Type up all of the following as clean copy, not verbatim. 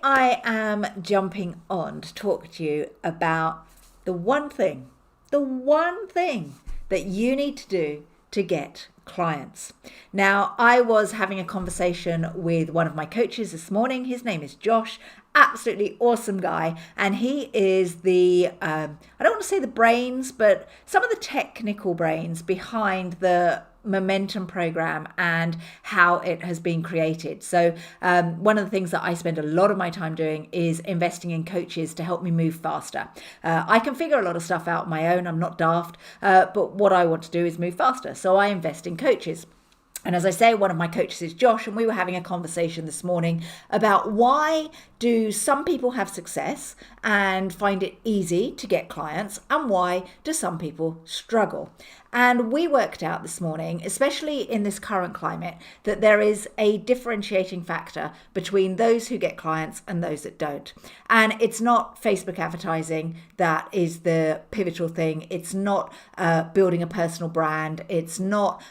I am jumping on to talk to you about the one thing that you need to do to get clients. Now, I was having a conversation with one of my coaches this morning. His name is Josh, absolutely awesome guy. And he is the, I don't want to say the brains, but some of the technical brains behind the Momentum program and how it has been created. So one of the things that I spend a lot of my time doing is investing in coaches to help me move faster. I can figure a lot of stuff out on my own. I'm not daft, but what I want to do is move faster. So I invest in coaches. And as I say, one of my coaches is Josh, and we were having a conversation this morning about why do some people have success and find it easy to get clients, and why do some people struggle? And we worked out this morning, especially in this current climate, that there is a differentiating factor between those who get clients and those that don't. And it's not Facebook advertising that is the pivotal thing. It's not building a personal brand. It's not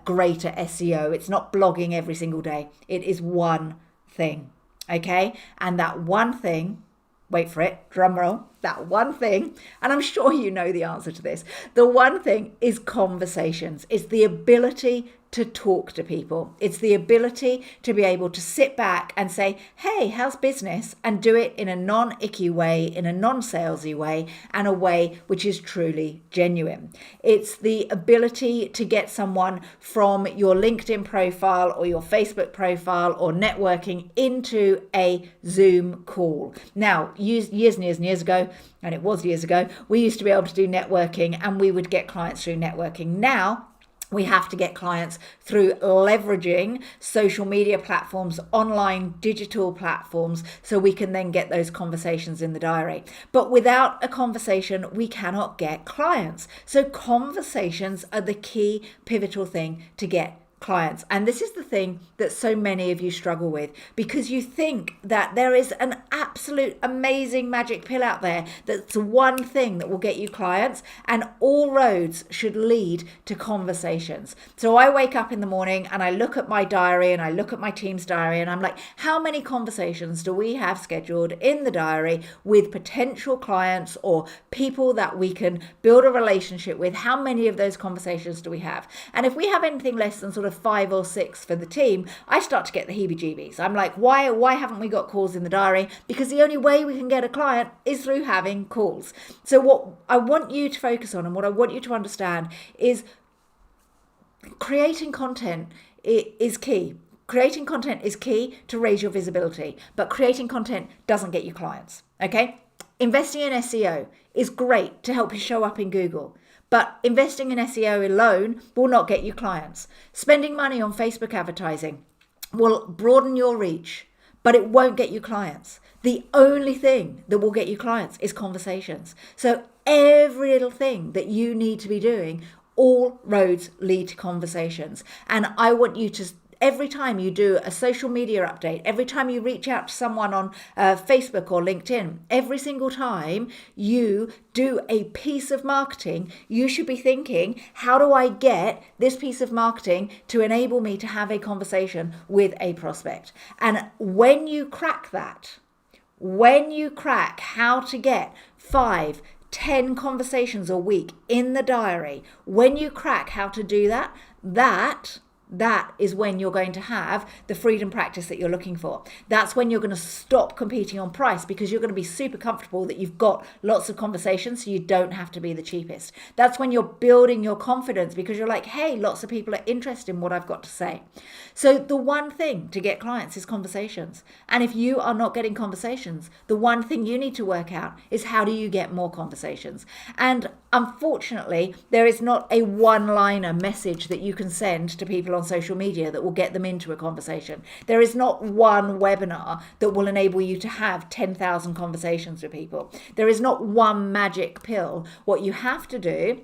greater SEO. It's not blogging every single day. It is one thing, okay? And that one thing, wait for it, drum roll, that one thing, and I'm sure you know the answer to this, the one thing is conversations. It's the ability to talk to people. It's the ability to be able to sit back and say, hey, how's business? And do it in a non-icky way, in a non-salesy way, and a way which is truly genuine. It's the ability to get someone from your LinkedIn profile or your Facebook profile or networking into a Zoom call. Now, years and years and years ago, and it was years ago, we used to be able to do networking and we would get clients through networking. Now, we have to get clients through leveraging social media platforms, online digital platforms, so we can then get those conversations in the diary. But without a conversation, we cannot get clients. So conversations are the key pivotal thing to get clients. And this is the thing that so many of you struggle with, because you think that there is an absolute amazing magic pill out there that's one thing that will get you clients, and all roads should lead to conversations. So I wake up in the morning and I look at my diary and I look at my team's diary and I'm like, how many conversations do we have scheduled in the diary with potential clients or people that we can build a relationship with? How many of those conversations do we have? And if we have anything less than sort of 5 or 6 for the team, I start to get the heebie-jeebies. I'm like, why haven't we got calls in the diary? Because the only way we can get a client is through having calls. So what I want you to focus on and what I want you to understand is creating content is key. Creating content is key to raise your visibility, but creating content doesn't get you clients, okay? Investing in SEO is great to help you show up in Google. But investing in SEO alone will not get you clients. Spending money on Facebook advertising will broaden your reach, but it won't get you clients. The only thing that will get you clients is conversations. So every little thing that you need to be doing, all roads lead to conversations. And I want you to, every time you do a social media update, every time you reach out to someone on Facebook or LinkedIn, every single time you do a piece of marketing, you should be thinking, how do I get this piece of marketing to enable me to have a conversation with a prospect? And when you crack that, when you crack how to get 5, 10 conversations a week in the diary, when you crack how to do that, that is when you're going to have the freedom practice that you're looking for. That's when you're going to stop competing on price, because you're going to be super comfortable that you've got lots of conversations so you don't have to be the cheapest. That's when you're building your confidence, because you're like, hey, lots of people are interested in what I've got to say. So the one thing to get clients is conversations. And if you are not getting conversations, the one thing you need to work out is, how do you get more conversations? And unfortunately, there is not a one-liner message that you can send to people on social media that will get them into a conversation. There is not one webinar that will enable you to have 10,000 conversations with people. There is not one magic pill. What you have to do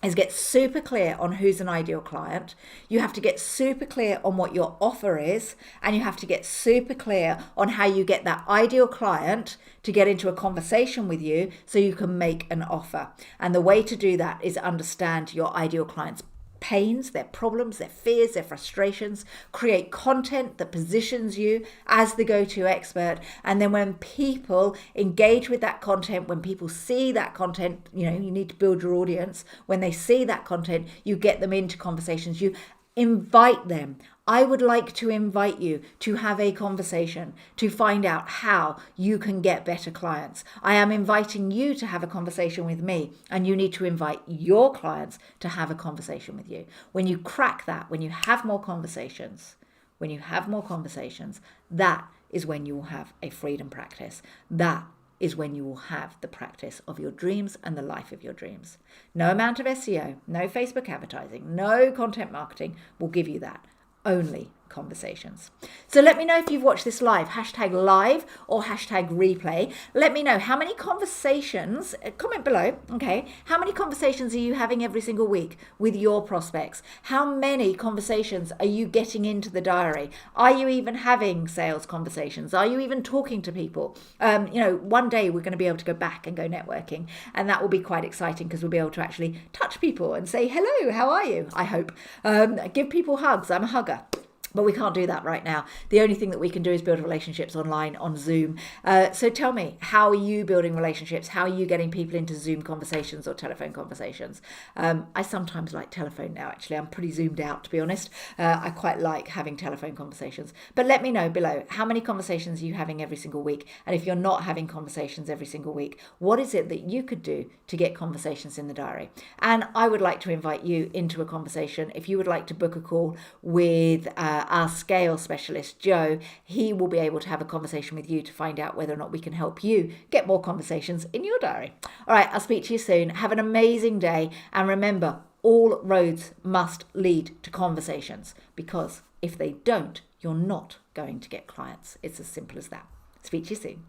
is get super clear on who's an ideal client. You have to get super clear on what your offer is, and you have to get super clear on how you get that ideal client to get into a conversation with you so you can make an offer. And the way to do that is understand your ideal client's pains, their problems, their fears, their frustrations, create content that positions you as the go-to expert. And then when people engage with that content, when people see that content, you need to build your audience. When they see that content, you get them into conversations. You invite them. I would like to invite you to have a conversation to find out how you can get better clients. I am inviting you to have a conversation with me, and you need to invite your clients to have a conversation with you. When you crack that, when you have more conversations, that is when you will have a freedom practice. That is when you will have the practice of your dreams and the life of your dreams. No amount of SEO, no Facebook advertising, no content marketing will give you that. Only conversations. So let me know if you've watched this live, #live or #replay. Let me know how many conversations, comment below, okay? How many conversations are you having every single week with your prospects? How many conversations are you getting into the diary? Are you even having sales conversations? Are you even talking to people? One day we're going to be able to go back and go networking, and that will be quite exciting because we'll be able to actually touch people and say, hello, how are you? I hope. Give people hugs. I'm a hugger. But we can't do that right now. The only thing that we can do is build relationships online on Zoom. So tell me, how are you building relationships? How are you getting people into Zoom conversations or telephone conversations? I sometimes like telephone now, actually. I'm pretty zoomed out, to be honest. I quite like having telephone conversations. But let me know below, how many conversations are you having every single week? And if you're not having conversations every single week, what is it that you could do to get conversations in the diary? And I would like to invite you into a conversation. If you would like to book a call with our scale specialist, Joe, he will be able to have a conversation with you to find out whether or not we can help you get more conversations in your diary. All right, I'll speak to you soon. Have an amazing day. And remember, all roads must lead to conversations, because if they don't, you're not going to get clients. It's as simple as that. Speak to you soon.